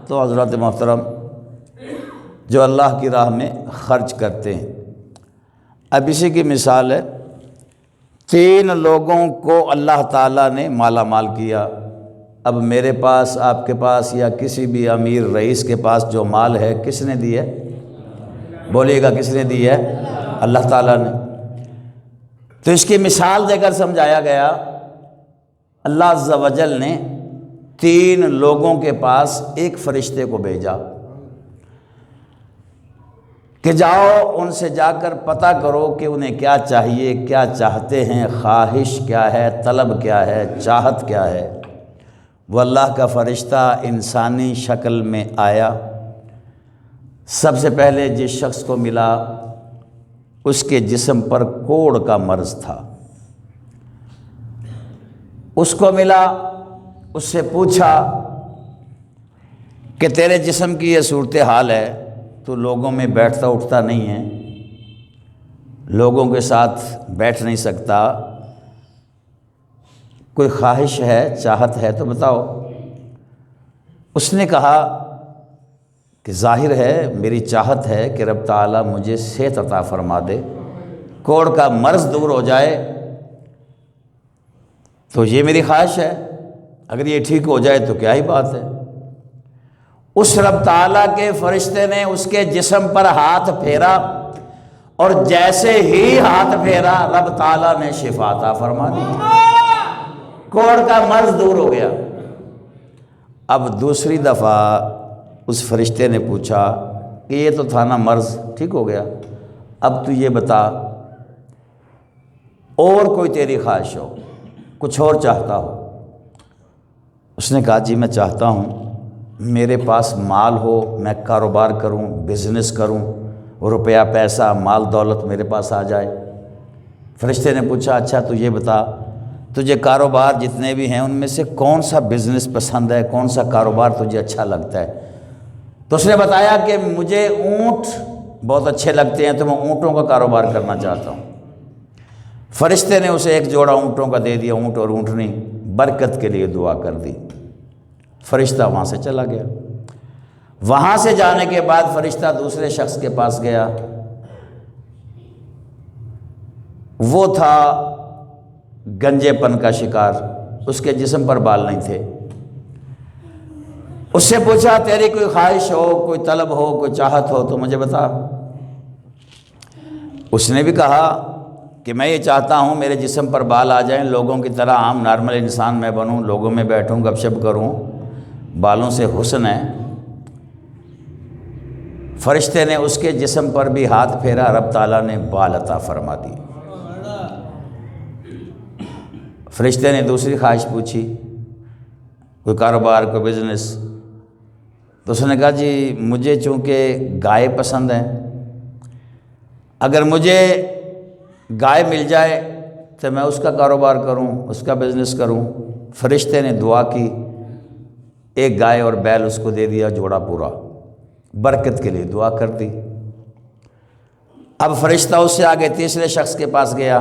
تو حضرات محترم جو اللہ کی راہ میں خرچ کرتے ہیں، اب اسی کی مثال ہے، 3 لوگوں کو اللہ تعالیٰ نے مالا مال کیا۔ اب میرے پاس، آپ کے پاس، یا کسی بھی امیر رئیس کے پاس جو مال ہے کس نے دی ہے؟ بولیے گا کس نے دی ہے؟ اللہ تعالیٰ نے۔ تو اس کی مثال دے کر سمجھایا گیا، اللہ عز و جل نے 3 لوگوں کے پاس ایک فرشتے کو بھیجا کہ جاؤ ان سے جا کر پتہ کرو کہ انہیں کیا چاہیے، کیا چاہتے ہیں، خواہش کیا ہے، طلب کیا ہے، چاہت کیا ہے۔ وہ اللہ کا فرشتہ انسانی شکل میں آیا، سب سے پہلے جس شخص کو ملا اس کے جسم پر کوڑ کا مرض تھا، اس کو ملا، اس سے پوچھا کہ تیرے جسم کی یہ صورتحال ہے، تو لوگوں میں بیٹھتا اٹھتا نہیں ہے، لوگوں کے ساتھ بیٹھ نہیں سکتا، کوئی خواہش ہے، چاہت ہے تو بتاؤ۔ اس نے کہا کہ ظاہر ہے میری چاہت ہے کہ رب تعالیٰ مجھے صحت عطا فرما دے، کوڑ کا مرض دور ہو جائے، تو یہ میری خواہش ہے، اگر یہ ٹھیک ہو جائے تو کیا ہی بات ہے۔ اس رب تعالیٰ کے فرشتے نے اس کے جسم پر ہاتھ پھیرا، اور جیسے ہی ہاتھ پھیرا رب تعالیٰ نے شفا عطا فرما دی، کوڑ کا مرض دور ہو گیا۔ اب دوسری دفعہ اس فرشتے نے پوچھا کہ یہ تو تھا نا مرض، ٹھیک ہو گیا، اب تو یہ بتا اور کوئی تیری خواہش ہو، کچھ اور چاہتا ہو۔ اس نے کہا جی میں چاہتا ہوں میرے پاس مال ہو، میں کاروبار کروں، بزنس کروں، روپیہ پیسہ مال دولت میرے پاس آ جائے۔ فرشتے نے پوچھا اچھا تو یہ بتا تجھے کاروبار جتنے بھی ہیں ان میں سے کون سا بزنس پسند ہے، کون سا کاروبار تجھے اچھا لگتا ہے؟ تو اس نے بتایا کہ مجھے اونٹ بہت اچھے لگتے ہیں، تو میں اونٹوں کا کاروبار کرنا چاہتا ہوں۔ فرشتے نے اسے ایک جوڑا اونٹوں کا دے دیا، اونٹ اور اونٹنی، برکت کے لیے دعا کر دی۔ فرشتہ وہاں سے چلا گیا۔ وہاں سے جانے کے بعد فرشتہ دوسرے شخص کے پاس گیا، وہ تھا گنجے پن کا شکار، اس کے جسم پر بال نہیں تھے۔ اس سے پوچھا تیری کوئی خواہش ہو، کوئی طلب ہو، کوئی چاہت ہو تو مجھے بتا۔ اس نے بھی کہا کہ میں یہ چاہتا ہوں میرے جسم پر بال آ جائیں، لوگوں کی طرح عام نارمل انسان میں بنوں، لوگوں میں بیٹھوں، گپ شپ کروں، بالوں سے حسن ہے۔ فرشتے نے اس کے جسم پر بھی ہاتھ پھیرا، رب تعالیٰ نے بال عطا فرما دی۔ فرشتے نے دوسری خواہش پوچھی، کوئی کاروبار، کوئی بزنس؟ تو اس نے کہا جی مجھے چونکہ گائے پسند ہیں، اگر مجھے گائے مل جائے تو میں اس کا کاروبار کروں، اس کا بزنس کروں۔ فرشتے نے دعا کی، ایک گائے اور بیل اس کو دے دیا، جوڑا پورا، برکت کے لیے دعا کر دی۔ اب فرشتہ اس سے آگے تیسرے شخص کے پاس گیا،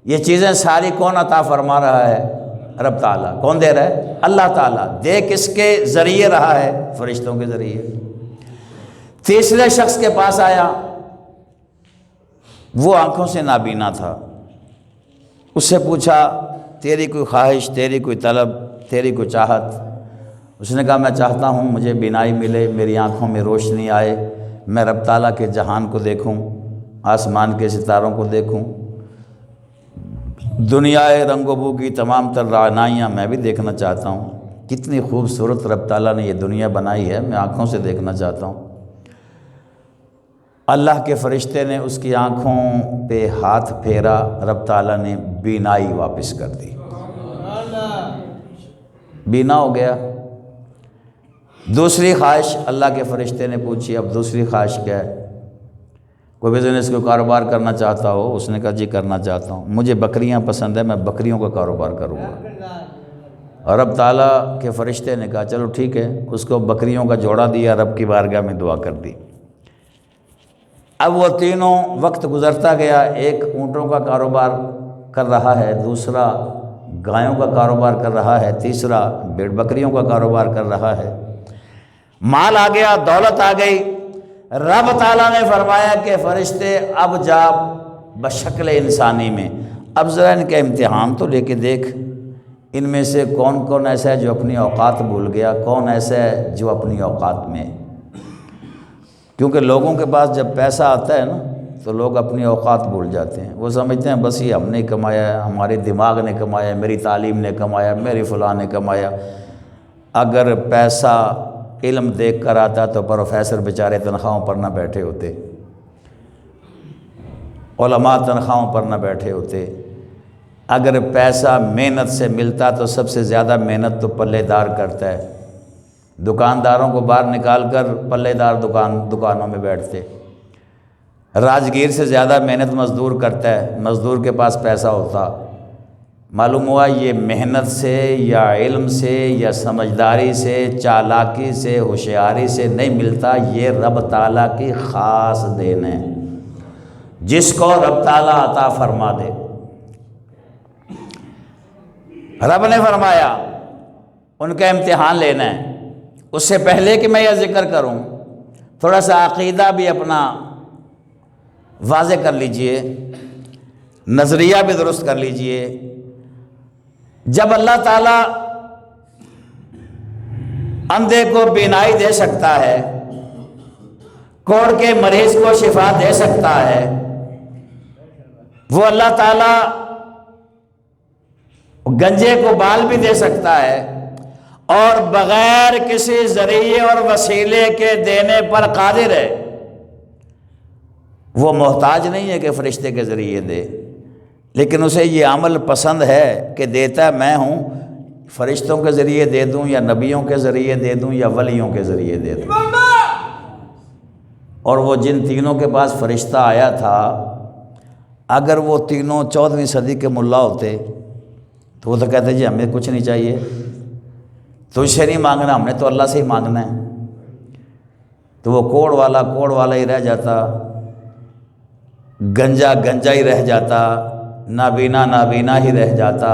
یہ چیزیں ساری کون عطا فرما رہا ہے؟ رب تعالیٰ۔ کون دے رہا ہے؟ اللہ تعالیٰ۔ دے کس کے ذریعے رہا ہے؟ فرشتوں کے ذریعے۔ تیسرے شخص کے پاس آیا، وہ آنکھوں سے نابینا تھا، اس سے پوچھا تیری کوئی خواہش، تیری کوئی طلب، تیری کوئی چاہت؟ اس نے کہا میں چاہتا ہوں مجھے بینائی ملے، میری آنکھوں میں روشنی آئے، میں رب تعالیٰ کے جہان کو دیکھوں، آسمان کے ستاروں کو دیکھوں، دنیا رنگ و بو کی تمام تر رعنائیاں میں بھی دیکھنا چاہتا ہوں۔ کتنی خوبصورت رب تعالیٰ نے یہ دنیا بنائی ہے، میں آنکھوں سے دیکھنا چاہتا ہوں۔ اللہ کے فرشتے نے اس کی آنکھوں پہ ہاتھ پھیرا، رب تعالیٰ نے بینائی واپس کر دی، بینا ہو گیا۔ دوسری خواہش اللہ کے فرشتے نے پوچھی، اب دوسری خواہش کیا ہے؟ کوئی بزنس، کوئی کاروبار کرنا چاہتا ہو؟ اس نے کہا جی کرنا چاہتا ہوں، مجھے بکریاں پسند ہے، میں بکریوں کا کاروبار کروں گا۔ اور رب تعالیٰ کے فرشتے نے کہا چلو ٹھیک ہے، اس کو بکریوں کا جوڑا دیا، رب کی بارگاہ میں دعا کر دی۔ اب وہ تینوں وقت گزرتا گیا، ایک اونٹوں کا کاروبار کر رہا ہے، دوسرا گایوں کا کاروبار کر رہا ہے، تیسرا بھیڑ بکریوں کا کاروبار کر رہا ہے۔ مال آ گیا، دولت آ گئی، رب تعالیٰ نے فرمایا کہ فرشتے اب جا بشکل انسانی میں، اب ذرا ان کا امتحان تو لے کے دیکھ، ان میں سے کون کون ایسا ہے جو اپنی اوقات بھول گیا، کون ایسا ہے جو اپنی اوقات میں ہے۔ کیونکہ لوگوں کے پاس جب پیسہ آتا ہے نا تو لوگ اپنی اوقات بھول جاتے ہیں، وہ سمجھتے ہیں بس یہ ہم نے کمایا ہے، ہمارے دماغ نے کمایا ہے، میری تعلیم نے کمایا، میری فلاں نے کمایا۔ اگر پیسہ علم دیکھ کر آتا تو پروفیسر بیچارے تنخواہوں پر نہ بیٹھے ہوتے، علماء تنخواہوں پر نہ بیٹھے ہوتے۔ اگر پیسہ محنت سے ملتا تو سب سے زیادہ محنت تو پلے دار کرتا ہے، دکانداروں کو باہر نکال کر پلے دار دکانوں میں بیٹھتے۔ راجگیر سے زیادہ محنت مزدور کرتا ہے، مزدور کے پاس پیسہ ہوتا۔ معلوم ہوا یہ محنت سے یا علم سے یا سمجھداری سے، چالاکی سے، ہوشیاری سے نہیں ملتا، یہ رب تعالیٰ کی خاص دین ہے، جس کو رب تعالیٰ عطا فرما دے۔ رب نے فرمایا ان کا امتحان لینا ہے۔ اس سے پہلے کہ میں یہ ذکر کروں، تھوڑا سا عقیدہ بھی اپنا واضح کر لیجئے، نظریہ بھی درست کر لیجئے۔ جب اللہ تعالیٰ اندھے کو بینائی دے سکتا ہے، کوڑ کے مریض کو شفا دے سکتا ہے، وہ اللہ تعالیٰ گنجے کو بال بھی دے سکتا ہے، اور بغیر کسی ذریعے اور وسیلے کے دینے پر قادر ہے۔ وہ محتاج نہیں ہے کہ فرشتے کے ذریعے دے، لیکن اسے یہ عمل پسند ہے کہ دیتا میں ہوں، فرشتوں کے ذریعے دے دوں یا نبیوں کے ذریعے دے دوں یا ولیوں کے ذریعے دے دوں۔ اور وہ جن تینوں کے پاس فرشتہ آیا تھا، اگر وہ تینوں 14ویں صدی کے ملا ہوتے تو وہ تو کہتے جی ہمیں کچھ نہیں چاہیے، تجھ سے نہیں مانگنا، ہم نے تو اللہ سے ہی مانگنا ہے۔ تو وہ کوڑ والا ہی رہ جاتا، گنجا ہی رہ جاتا، نابینا ہی رہ جاتا۔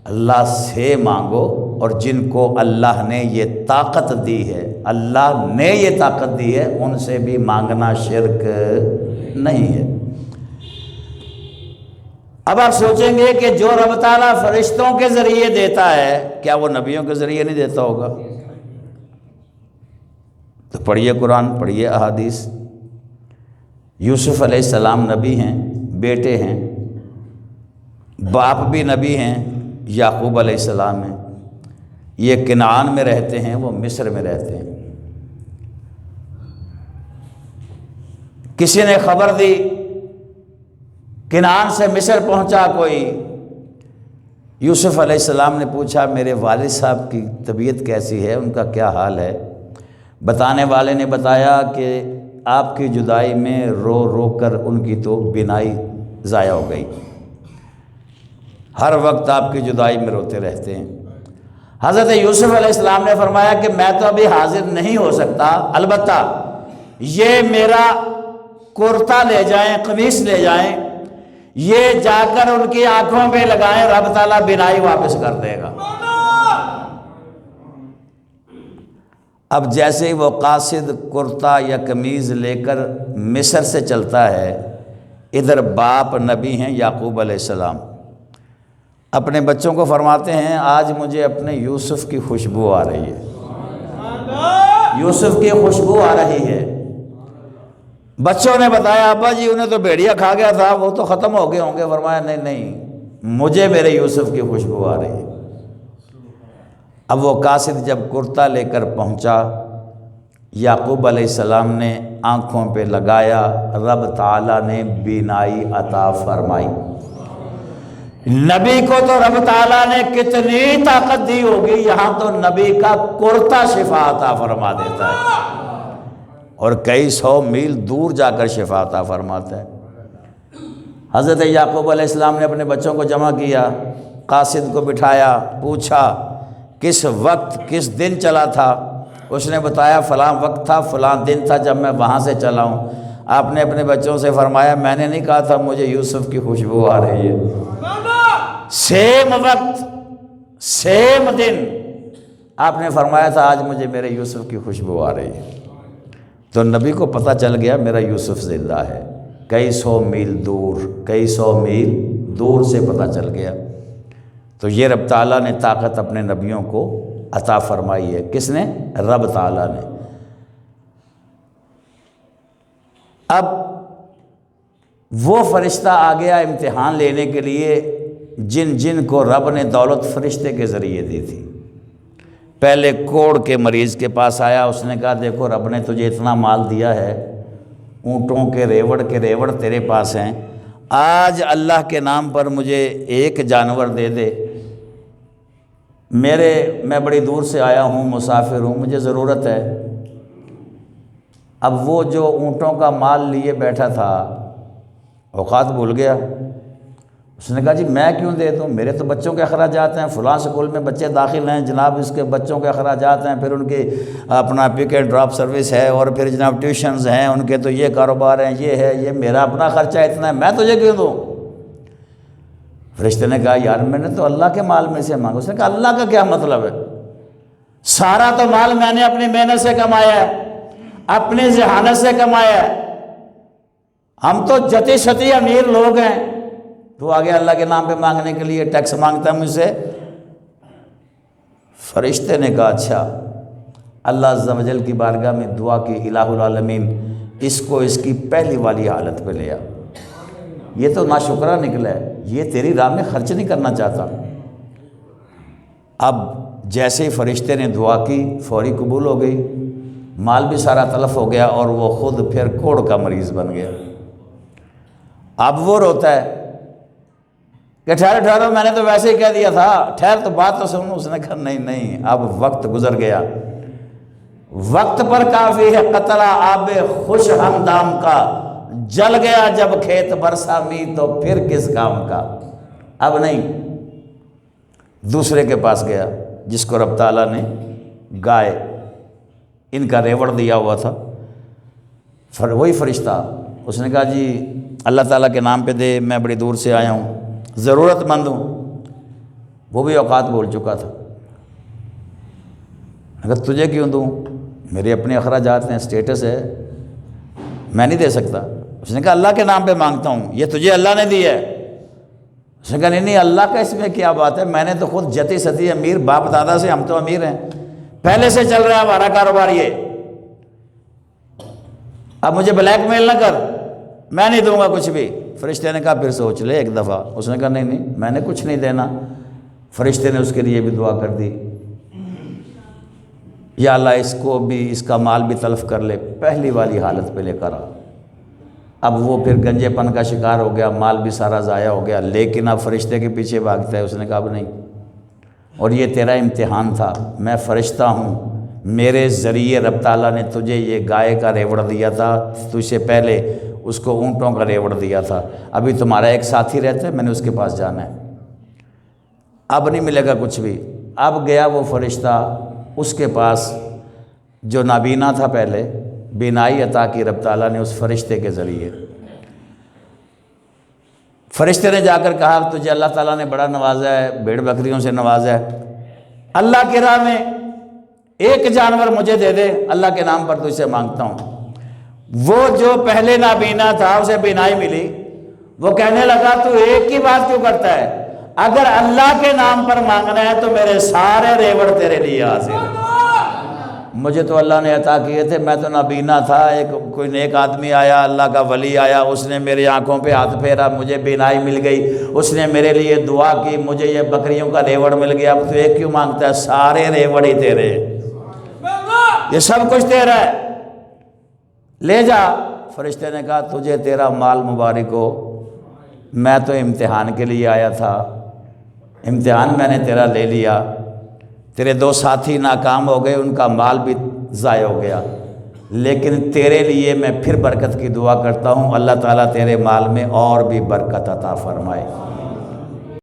اللہ سے مانگو، اور جن کو اللہ نے یہ طاقت دی ہے، اللہ نے یہ طاقت دی ہے، ان سے بھی مانگنا شرک نہیں ہے۔ اب آپ سوچیں گے کہ جو رب تعالیٰ فرشتوں کے ذریعے دیتا ہے، کیا وہ نبیوں کے ذریعے نہیں دیتا ہوگا؟ تو پڑھیے قرآن، پڑھیے احادیث۔ یوسف علیہ السلام نبی ہیں، بیٹے ہیں، باپ بھی نبی ہیں، یعقوب علیہ السلام ہیں۔ یہ کنعان میں رہتے ہیں، وہ مصر میں رہتے ہیں۔ کسی نے خبر دی، کنعان سے مصر پہنچا کوئی، یوسف علیہ السلام نے پوچھا میرے والد صاحب کی طبیعت کیسی ہے، ان کا کیا حال ہے؟ بتانے والے نے بتایا کہ آپ کی جدائی میں رو رو کر ان کی تو بینائی ضائع ہو گئی، ہر وقت آپ کی جدائی میں روتے رہتے ہیں۔ حضرت یوسف علیہ السلام نے فرمایا کہ میں تو ابھی حاضر نہیں ہو سکتا، البتہ یہ میرا کرتا لے جائیں، قمیص لے جائیں، یہ جا کر ان کی آنکھوں پہ لگائیں، رب تعالیٰ بینائی واپس کر دے گا۔ اب جیسے ہی وہ قاصد کرتا یا قمیض لے کر مصر سے چلتا ہے، ادھر باپ نبی ہیں یعقوب علیہ السلام، اپنے بچوں کو فرماتے ہیں آج مجھے اپنے یوسف کی خوشبو آ رہی ہے، یوسف کی خوشبو آ رہی ہے۔ بچوں نے بتایا ابا جی انہیں تو بھیڑیا کھا گیا تھا، وہ تو ختم ہو گئے ہوں گے۔ فرمایا نہیں، مجھے میرے یوسف کی خوشبو آ رہی ہے۔ اب وہ قاصد جب کرتا لے کر پہنچا، یعقوب علیہ السلام نے آنکھوں پہ لگایا، رب تعالیٰ نے بینائی عطا فرمائی۔ نبی کو تو رب تعالیٰ نے کتنی طاقت دی ہوگی، یہاں تو نبی کا کرتا شفا عطا فرما دیتا ہے، اور کئی 100 میل دور جا کر شفا عطا فرماتا ہے۔ حضرت یعقوب علیہ السلام نے اپنے بچوں کو جمع کیا، قاصد کو بٹھایا، پوچھا کس وقت کس دن چلا تھا؟ اس نے بتایا فلاں وقت تھا، فلاں دن تھا جب میں وہاں سے چلا ہوں۔ آپ نے اپنے بچوں سے فرمایا میں نے نہیں کہا تھا مجھے یوسف کی خوشبو آ رہی ہے؟ سیم وقت، سیم دن، آپ نے فرمایا تھا آج مجھے میرے یوسف کی خوشبو آ رہی ہے، تو نبی کو پتہ چل گیا میرا یوسف زندہ ہے، کئی سو میل دور سے پتہ چل گیا۔ تو یہ رب تعالیٰ نے طاقت اپنے نبیوں کو عطا فرمائی ہے۔ کس نے؟ رب تعالیٰ نے۔ اب وہ فرشتہ آ گیا امتحان لینے کے لیے جن کو رب نے دولت فرشتے کے ذریعے دی تھی۔ پہلے کوڑ کے مریض کے پاس آیا، اس نے کہا دیکھو رب نے تجھے اتنا مال دیا ہے، اونٹوں کے ریوڑ تیرے پاس ہیں، آج اللہ کے نام پر مجھے ایک جانور دے دے، میں بڑی دور سے آیا ہوں، مسافر ہوں، مجھے ضرورت ہے۔ اب وہ جو اونٹوں کا مال لیے بیٹھا تھا اوقات بھول گیا، اس نے کہا جی میں کیوں دے دوں، میرے تو بچوں کے اخراجات ہیں، فلاں سکول میں بچے داخل ہیں جناب، اس کے بچوں کے اخراجات ہیں، پھر ان کی اپنا پک اینڈ ڈراپ سروس ہے، اور پھر جناب ٹیوشنز ہیں ان کے، تو یہ کاروبار ہیں، یہ ہے، یہ میرا اپنا خرچہ اتنا ہے، میں تجھے کیوں دوں؟ فرشتے نے کہا یار میں نے تو اللہ کے مال میں سے مانگا۔ اس نے کہا اللہ کا کیا مطلب ہے، سارا تو مال میں نے اپنی محنت سے کمایا ہے، اپنی ذہانت سے کمایا ہے، ہم تو جتی شتی امیر لوگ ہیں، تو آگے اللہ کے نام پہ مانگنے کے لیے ٹیکس مانگتا ہے مجھ سے۔ فرشتے نے کہا اچھا، اللہ عز و جل کی بارگاہ میں دعا کی الہ العالمین اس کو اس کی پہلی والی حالت پہ لیا، یہ تو ناشکرہ نکلا ہے، یہ تیری راہ میں خرچ نہیں کرنا چاہتا۔ اب جیسے ہی فرشتے نے دعا کی فوری قبول ہو گئی، مال بھی سارا تلف ہو گیا، اور وہ خود پھر کوڑ کا مریض بن گیا۔ اب وہ روتا ہے کہ ٹھہرو میں نے تو ویسے ہی کہہ دیا تھا، ٹھہر تو بات تو سنو۔ اس نے کہا نہیں، اب وقت گزر گیا، وقت پر کافی ہے قطرہ آب خوش ہمدام کا، جل گیا جب کھیت برسا می تو پھر کس کام کا۔ اب نہیں، دوسرے کے پاس گیا جس کو رب تعالیٰ نے گائے ان کا ریوڑ دیا ہوا تھا، وہی فرشتہ، اس نے کہا جی اللہ تعالیٰ کے نام پہ دے، میں بڑی دور سے آیا ہوں، ضرورت مند ہوں۔ وہ بھی اوقات بول چکا تھا، اگر تجھے کیوں دوں، میرے اپنے اخراجات ہیں، اسٹیٹس ہے، میں نہیں دے سکتا۔ اس نے کہا اللہ کے نام پہ مانگتا ہوں، یہ تجھے اللہ نے دی ہے۔ اس نے کہا نہیں اللہ کا اس میں کیا بات ہے، میں نے تو خود جتی ستی امیر، باپ دادا سے ہم تو امیر ہیں، پہلے سے چل رہا ہے ہمارا کاروبار، یہ اب مجھے بلیک میل نہ کر، میں نہیں دوں گا کچھ بھی۔ فرشتے نے کہا پھر سوچ لے ایک دفعہ۔ اس نے کہا نہیں میں نے کچھ نہیں دینا۔ فرشتے نے اس کے لیے بھی دعا کر دی، یا اللہ اس کو بھی، اس کا مال بھی تلف کر لے، پہلی والی حالت پہ لے کر آ۔ اب وہ پھر گنجے پن کا شکار ہو گیا، مال بھی سارا ضائع ہو گیا، لیکن اب فرشتے کے پیچھے بھاگتا ہے۔ اس نے کہا اب نہیں، اور یہ تیرا امتحان تھا، میں فرشتہ ہوں، میرے ذریعے رب تعالیٰ نے تجھے یہ گائے کا ریوڑ دیا تھا، تجھ سے پہلے اس کو اونٹوں کا ریوڑ دیا تھا، ابھی تمہارا ایک ساتھی رہتا ہے، میں نے اس کے پاس جانا ہے، اب نہیں ملے گا کچھ بھی۔ اب گیا وہ فرشتہ اس کے پاس جو نابینا تھا، پہلے بینائی عطا کی رب تعالیٰ نے اس فرشتے کے ذریعے۔ فرشتے نے جا کر کہا تجھے اللہ تعالیٰ نے بڑا نوازا ہے، بھیڑ بکریوں سے نوازا ہے، اللہ کی راہ میں ایک جانور مجھے دے دے، اللہ کے نام پر تجھ سے مانگتا ہوں۔ وہ جو پہلے نابینا تھا اسے بینائی ملی، وہ کہنے لگا تو ایک ہی بات کیوں کرتا ہے، اگر اللہ کے نام پر مانگنا ہے تو میرے سارے ریوڑ تیرے لیے حاضر ہیں، مجھے تو اللہ نے عطا کیے تھے، میں تو نابینا تھا، کوئی نیک آدمی آیا، اللہ کا ولی آیا، اس نے میری آنکھوں پہ ہاتھ پھیرا، مجھے بینائی مل گئی، اس نے میرے لیے دعا کی، مجھے یہ بکریوں کا ریوڑ مل گیا، اب تو ایک کیوں مانگتا ہے، سارے ریوڑ ہی تیرے، یہ سب کچھ تیرا ہے، لے جا۔ فرشتے نے کہا تجھے تیرا مال مبارک ہو، میں تو امتحان کے لیے آیا تھا، امتحان میں نے تیرا لے لیا، تیرے دو ساتھی ناکام ہو گئے، ان کا مال بھی ضائع ہو گیا، لیکن تیرے لیے میں پھر برکت کی دعا کرتا ہوں، اللہ تعالیٰ تیرے مال میں اور بھی برکت عطا فرمائے۔